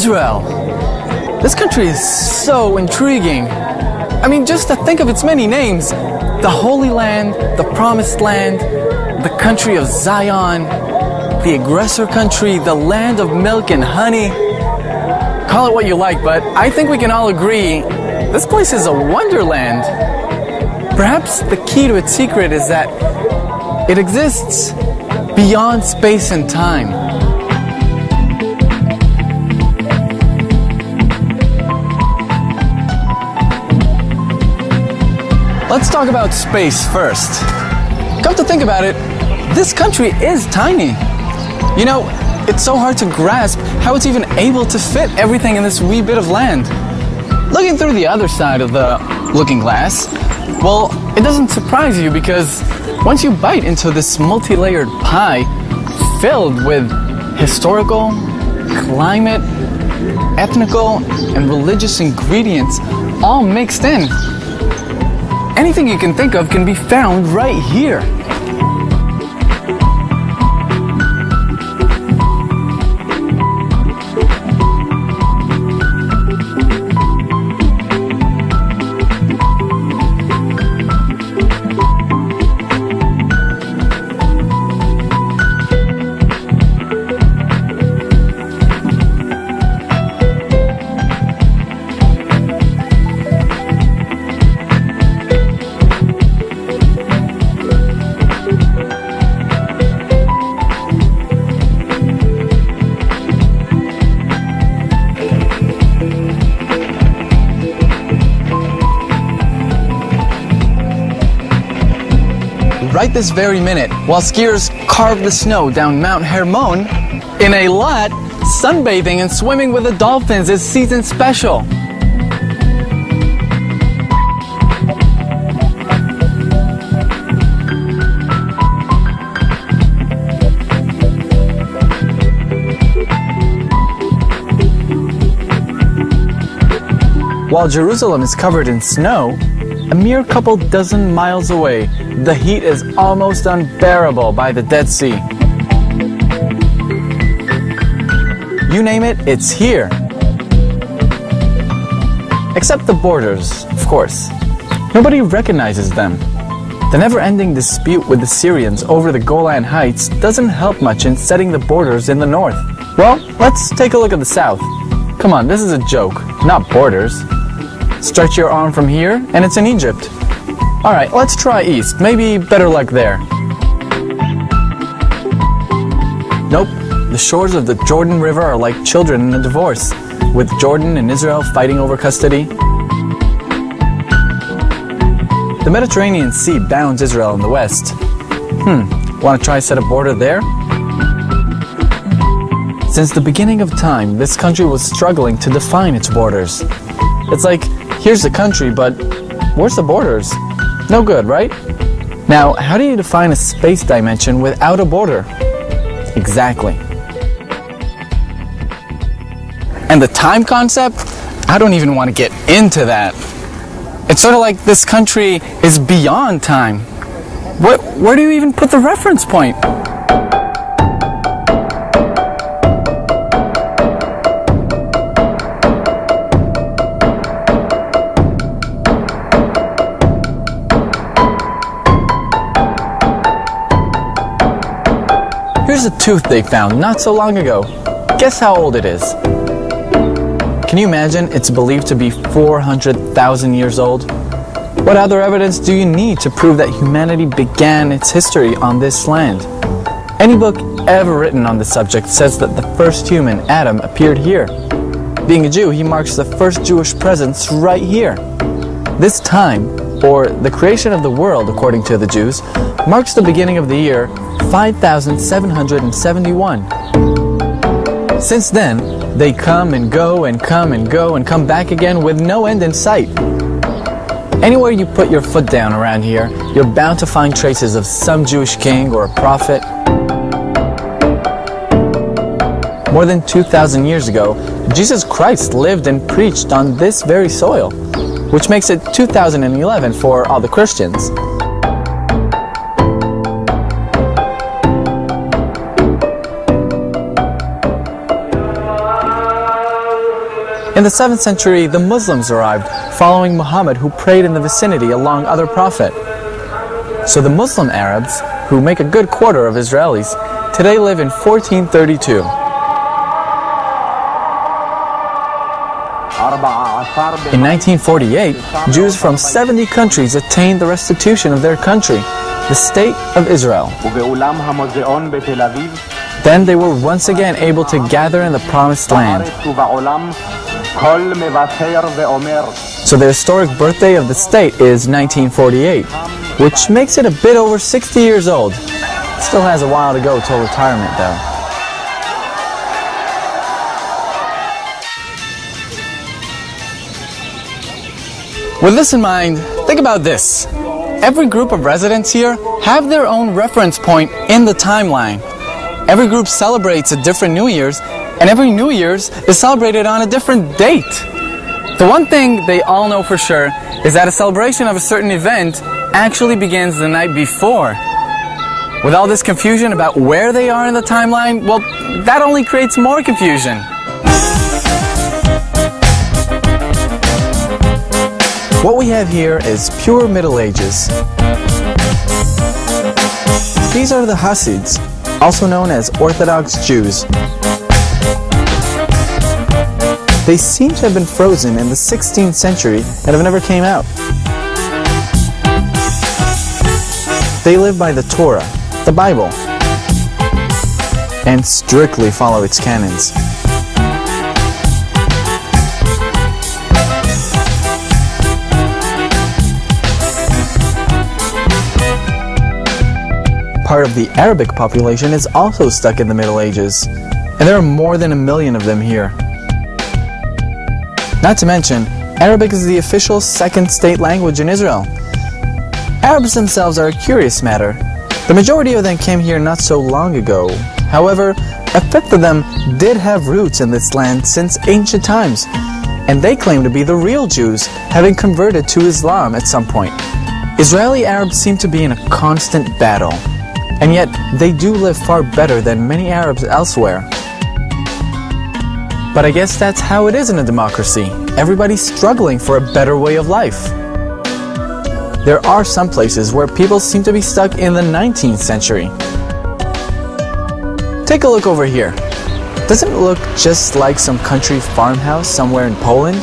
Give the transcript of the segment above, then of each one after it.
Israel. This country is so intriguing. I mean, just to think of its many names. The Holy Land, the Promised Land, the country of Zion, the aggressor country, the land of milk and honey. Call it what you like, but I think we can all agree this place is a wonderland. Perhaps the key to its secret is that it exists beyond space and time. Let's talk about space first. Come to think about it, this country is tiny. You know, it's so hard to grasp how it's even able to fit everything in this wee bit of land. Looking through the other side of the looking glass, well, it doesn't surprise you because once you bite into this multi-layered pie filled with historical, climate, ethnical, and religious ingredients all mixed in, anything you can think of can be found right here. Right this very minute, while skiers carve the snow down Mount Hermon, in Eilat, sunbathing and swimming with the dolphins is season special. While Jerusalem is covered in snow, a mere couple dozen miles away, the heat is almost unbearable by the Dead Sea. You name it, it's here. Except the borders, of course. Nobody recognizes them. The never-ending dispute with the Syrians over the Golan Heights doesn't help much in setting the borders in the north. Well, let's take a look at the south. Come on, this is a joke, not borders. Stretch your arm from here, and it's in Egypt. Alright, let's try east. Maybe better luck there. Nope, the shores of the Jordan River are like children in a divorce, with Jordan and Israel fighting over custody. The Mediterranean Sea bounds Israel in the west. Want to try set a border there? Since the beginning of time, this country was struggling to define its borders. It's like, here's the country, but where's the borders? No good, right? Now, how do you define a space dimension without a border? Exactly. And the time concept? I don't even want to get into that. It's sort of like this country is beyond time. Where do you even put the reference point? Here's a tooth they found not so long ago. Guess how old it is? Can you imagine it's believed to be 400,000 years old? What other evidence do you need to prove that humanity began its history on this land? Any book ever written on the subject says that the first human, Adam, appeared here. Being a Jew, he marks the first Jewish presence right here. This time, or the creation of the world according to the Jews, marks the beginning of the year 5771. Since then, they come and go and come and go and come back again with no end in sight. Anywhere you put your foot down around here, you're bound to find traces of some Jewish king or a prophet. More than 2,000 years ago, Jesus Christ lived and preached on this very soil, which makes it 2011 for all the Christians. In the 7th century, the Muslims arrived, following Muhammad, who prayed in the vicinity along other prophet. So the Muslim Arabs, who make a good quarter of Israelis, today live in 1432. In 1948, Jews from 70 countries attained the restitution of their country, the State of Israel. Then they were once again able to gather in the Promised Land. So the historic birthday of the state is 1948, which makes it a bit over 60 years old. Still has a while to go till retirement though. With this in mind, think about this. Every group of residents here have their own reference point in the timeline. Every group celebrates a different New Year's, and every New Year's is celebrated on a different date. The one thing they all know for sure is that a celebration of a certain event actually begins the night before. With all this confusion about where they are in the timeline, well, that only creates more confusion. What we have here is pure Middle Ages. These are the Hasids, also known as Orthodox Jews. They seem to have been frozen in the 16th century and have never came out. They live by the Torah, the Bible, and strictly follow its canons. Part of the Arabic population is also stuck in the Middle Ages, and there are more than 1 million of them here. Not to mention, Arabic is the official second state language in Israel. Arabs themselves are a curious matter. The majority of them came here not so long ago. However, a fifth of them did have roots in this land since ancient times, and they claim to be the real Jews, having converted to Islam at some point. Israeli Arabs seem to be in a constant battle, and yet they do live far better than many Arabs elsewhere. But I guess that's how it is in a democracy. Everybody's struggling for a better way of life. There are some places where people seem to be stuck in the 19th century. Take a look over here. Doesn't it look just like some country farmhouse somewhere in Poland?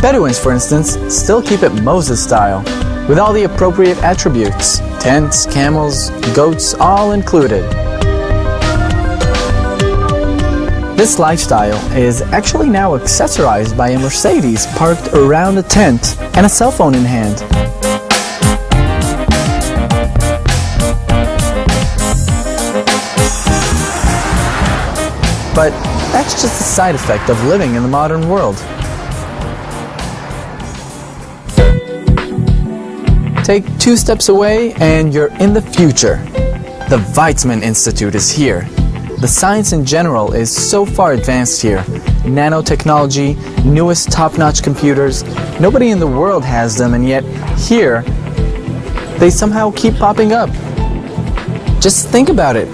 Bedouins, for instance, still keep it Moses style, with all the appropriate attributes, tents, camels, goats, all included. This lifestyle is actually now accessorized by a Mercedes parked around a tent and a cell phone in hand. But that's just a side effect of living in the modern world. Take 2 steps away and you're in the future. The Weizmann Institute is here. The science in general is so far advanced here. Nanotechnology, newest top-notch computers. Nobody in the world has them, and yet here, they somehow keep popping up. Just think about it.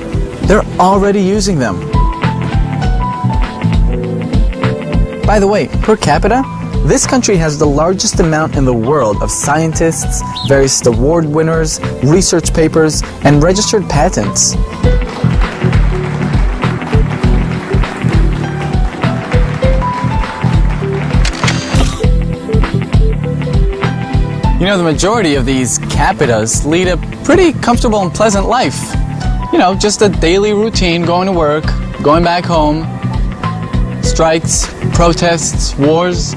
They're already using them. By the way, per capita, this country has the largest amount in the world of scientists, various award winners, research papers, and registered patents. You know, the majority of these capitas lead a pretty comfortable and pleasant life. You know, just a daily routine, going to work, going back home, strikes, protests, wars.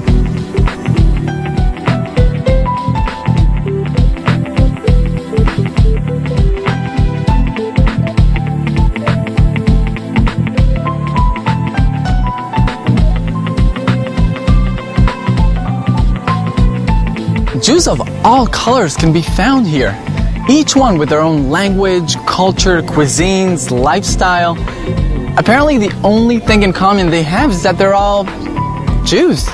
Jews of all colors can be found here, each one with their own language, culture, cuisines, lifestyle. Apparently the only thing in common they have is that they're all Jews.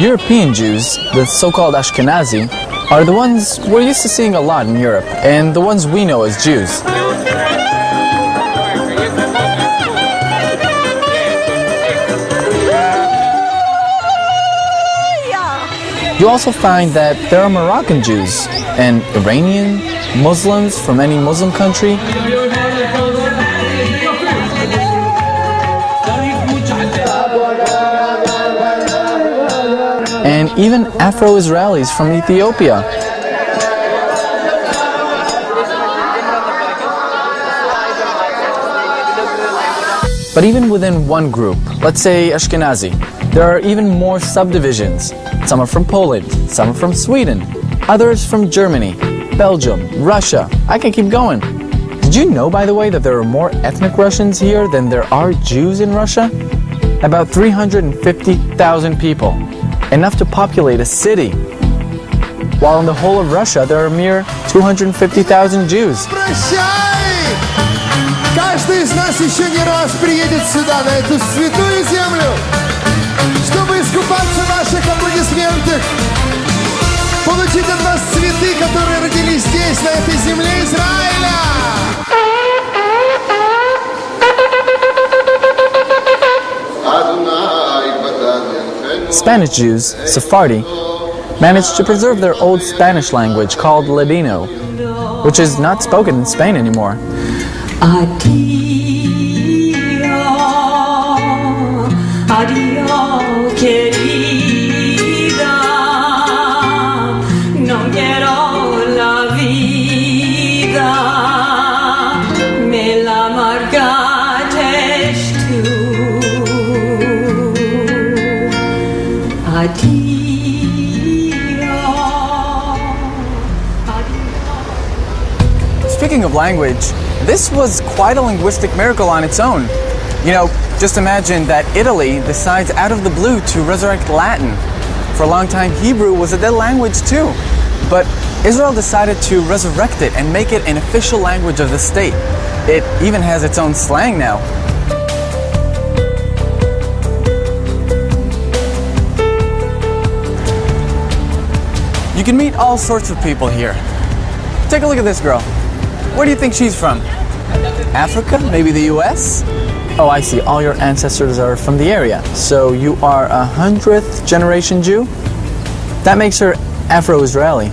European Jews, the so-called Ashkenazi, are the ones we're used to seeing a lot in Europe, and the ones we know as Jews. You also find that there are Moroccan Jews, and Iranian, Muslims from any Muslim country, and even Afro-Israelis from Ethiopia. But even within one group, let's say Ashkenazi, there are even more subdivisions. Some are from Poland, some are from Sweden, others from Germany, Belgium, Russia. I can keep going. Did you know, by the way, that there are more ethnic Russians here than there are Jews in Russia? About 350,000 people, enough to populate a city. While in the whole of Russia, there are a mere 250,000 Jews. Каждый из нас еще не раз приедет сюда, на эту святую землю, чтобы искупаться в ваших аплодисментах, получить от вас цветы, которые родились здесь, на этой земле Израиля. Spanish Jews, Sephardi, managed to preserve their old Spanish language called Ladino, which is not spoken in Spain anymore. Adiós, querida, no quiero la vida, me la marcaste tú. Adiós. Speaking of language, this was quite a linguistic miracle on its own. You know, just imagine that Italy decides out of the blue to resurrect Latin. For a long time, Hebrew was a dead language too. But Israel decided to resurrect it and make it an official language of the state. It even has its own slang now. You can meet all sorts of people here. Take a look at this girl. Where do you think she's from? Africa? Maybe the US? Oh, I see. All your ancestors are from the area. So you are a 100th generation Jew? That makes her Afro-Israeli.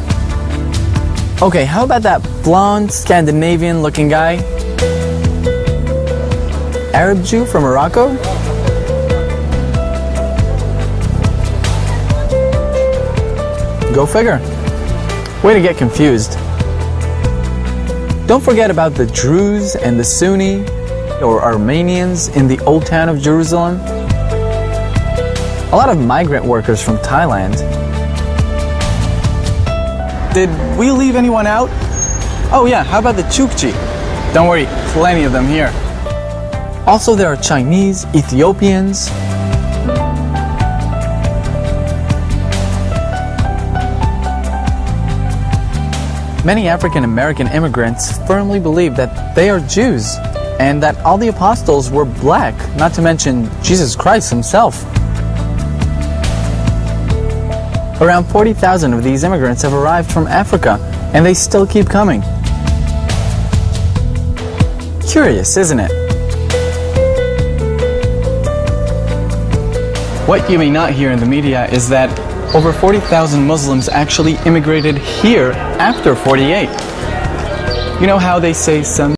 Okay, how about that blonde, Scandinavian-looking guy? Arab Jew from Morocco? Go figure. Way to get confused. Don't forget about the Druze and the Sunni or Armenians in the old town of Jerusalem. A lot of migrant workers from Thailand. Did we leave anyone out? Oh yeah, how about the Chukchi? Don't worry, plenty of them here. Also, there are Chinese, Ethiopians. Many African American immigrants firmly believe that they are Jews and that all the apostles were black, not to mention Jesus Christ himself. Around 40,000 of these immigrants have arrived from Africa, and they still keep coming. Curious, isn't it? What you may not hear in the media is that over 40,000 Muslims actually immigrated here after 48. You know how they say some